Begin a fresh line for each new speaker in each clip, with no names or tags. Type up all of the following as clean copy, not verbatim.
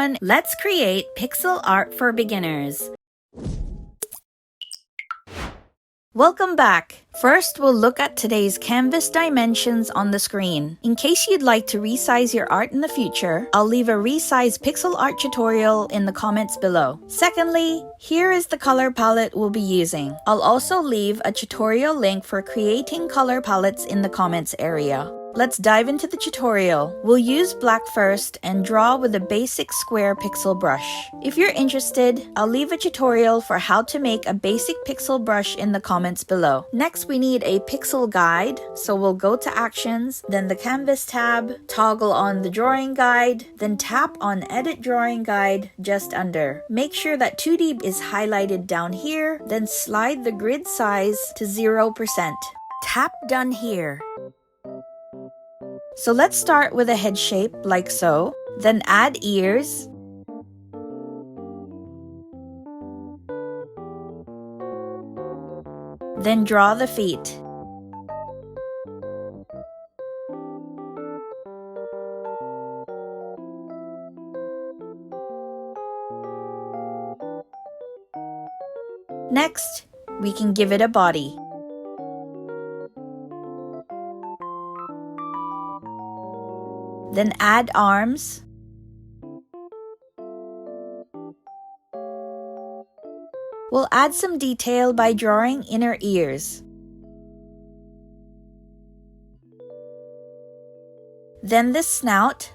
everyone, let's create pixel art for beginners. Welcome back. First, we'll look at today's canvas dimensions on the screen. In case you'd like to resize your art in the future, I'll leave a resize pixel art tutorial in the comments below. Secondly, here is the color palette we'll be using. I'll also leave a tutorial link for creating color palettes in the comments area. Let's dive into the tutorial. We'll use black first and draw with a basic square pixel brush. If you're interested, I'll leave a tutorial for how to make a basic pixel brush in the comments below. Next, we need a pixel guide, so we'll go to Actions, then the Canvas tab, toggle on the Drawing Guide, then tap on Edit Drawing Guide just under. Make sure that 2D is highlighted down here, then slide the grid size to 0%. Tap Done here. So let's start with a head shape like so, then add ears, then draw the feet. Next, we can give it a body. Then add arms, we'll add some detail by drawing inner ears. Then the snout,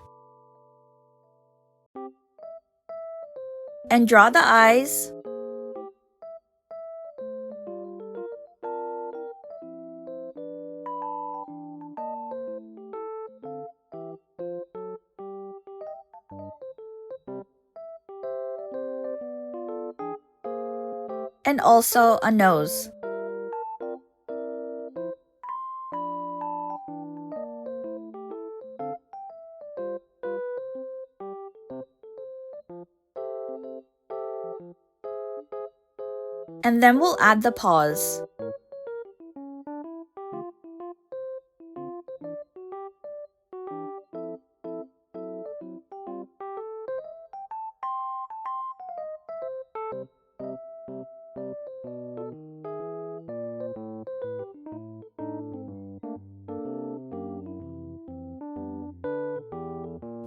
and draw the eyes, and also a nose. And then we'll add the paws.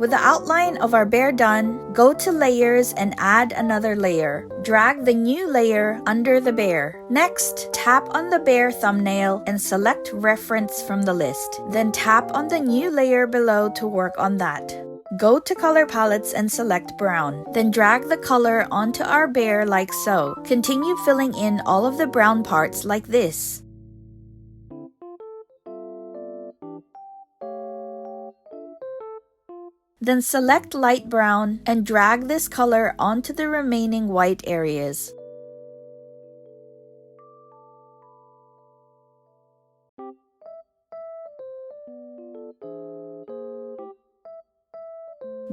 With the outline of our bear done, go to Layers and add another layer. Drag the new layer under the bear. Next, tap on the bear thumbnail and select Reference from the list. Then tap on the new layer below to work on that. Go to Color Palettes and select Brown. Then drag the color onto our bear like so. Continue filling in all of the brown parts like this. Then select light brown and drag this color onto the remaining white areas.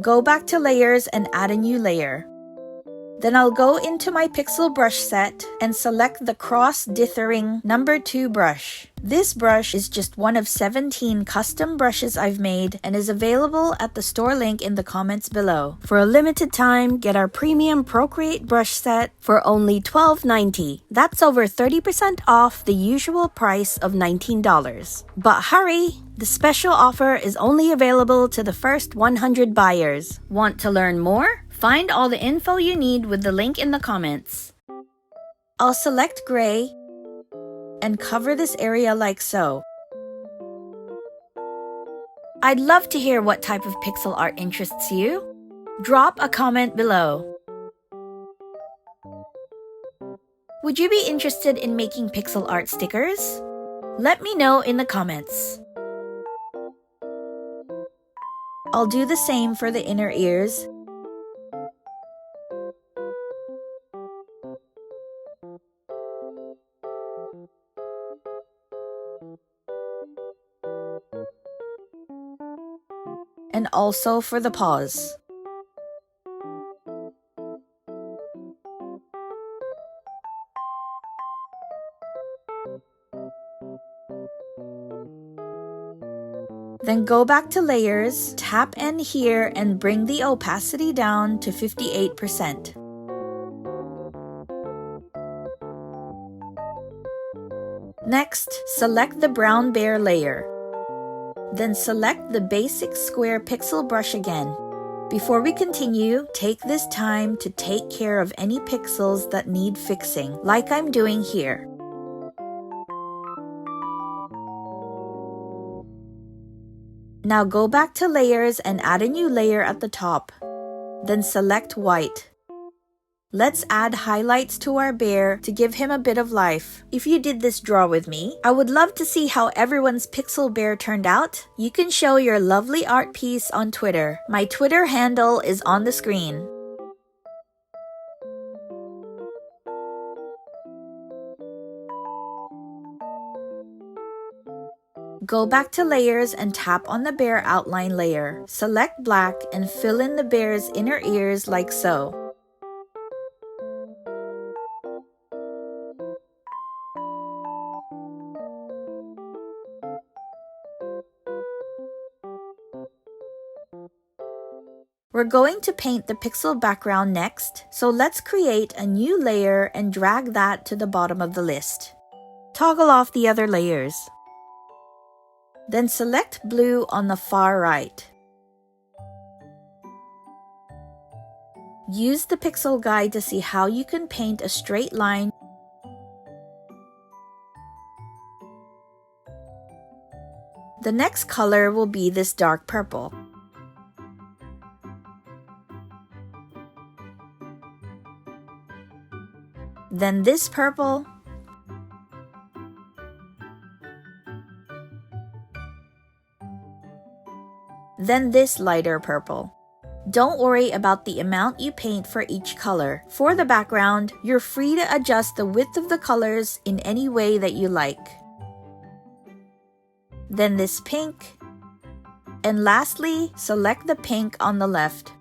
Go back to Layers and add a new layer. Then I'll go into my pixel brush set and select the Cross Dithering No. 2 brush. This brush is just one of 17 custom brushes I've made and is available at the store link in the comments below. For a limited time, get our premium Procreate brush set for only $12.90. That's over 30% off the usual price of $19. But hurry! The special offer is only available to the first 100 buyers. Want to learn more? Find all the info you need with the link in the comments. I'll select gray and cover this area like so. I'd love to hear what type of pixel art interests you. Drop a comment below. Would you be interested in making pixel art stickers? Let me know in the comments. I'll do the same for the inner ears. And also for the paws. Then go back to layers, tap N here and bring the opacity down to 58%. Next, select the brown bear layer. Then select the basic square pixel brush again. Before we continue, take this time to take care of any pixels that need fixing, like I'm doing here. Now go back to layers and add a new layer at the top. Then select white. Let's add highlights to our bear to give him a bit of life. If you did this draw with me, I would love to see how everyone's pixel bear turned out. You can show your lovely art piece on Twitter. My Twitter handle is on the screen. Go back to layers and tap on the bear outline layer. Select black and fill in the bear's inner ears like so. We're going to paint the pixel background next, so let's create a new layer and drag that to the bottom of the list. Toggle off the other layers. Then select blue on the far right. Use the pixel guide to see how you can paint a straight line. The next color will be this dark purple. Then this purple. Then this lighter purple. Don't worry about the amount you paint for each color. For the background, you're free to adjust the width of the colors in any way that you like. Then this pink. And lastly, select the pink on the left.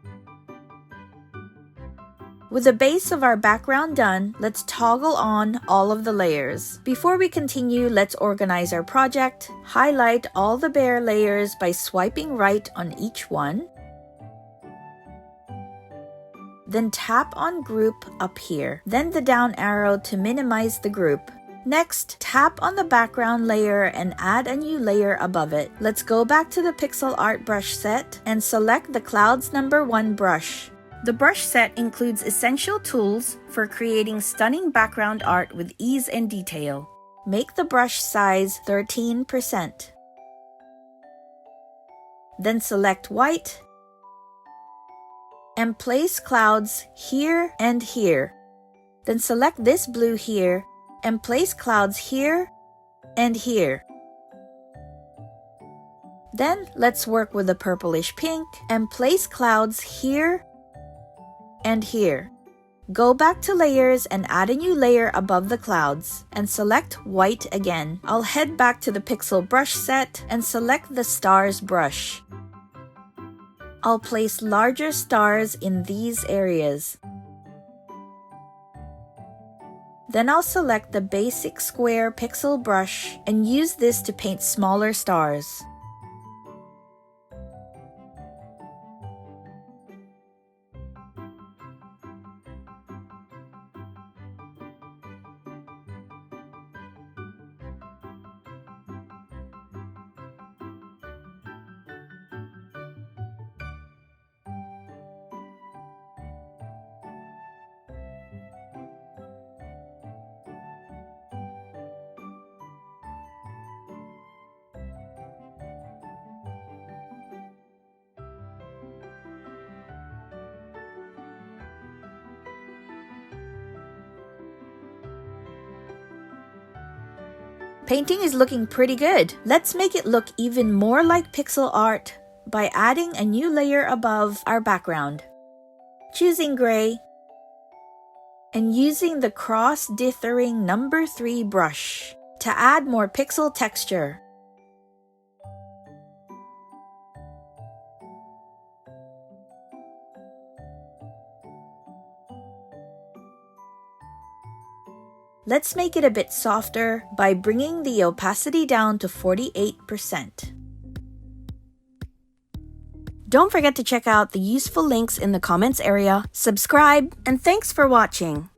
With the base of our background done, let's toggle on all of the layers. Before we continue, let's organize our project. Highlight all the bear layers by swiping right on each one. Then tap on group up here. Then the down arrow to minimize the group. Next, tap on the background layer and add a new layer above it. Let's go back to the Pixel Art brush set and select the Clouds #1 brush. The brush set includes essential tools for creating stunning background art with ease and detail. Make the brush size 13%. Then select white and place clouds here and here. Then select this blue here and place clouds here and here. Then let's work with the purplish pink and place clouds here and here. Go back to layers and add a new layer above the clouds and select white again. I'll head back to the pixel brush set and select the stars brush. I'll place larger stars in these areas. Then I'll select the basic square pixel brush and use this to paint smaller stars. Painting is looking pretty good. Let's make it look even more like pixel art by adding a new layer above our background. Choosing gray and using the cross dithering #3 brush to add more pixel texture. Let's make it a bit softer by bringing the opacity down to 48%. Don't forget to check out the useful links in the comments area, subscribe, and thanks for watching.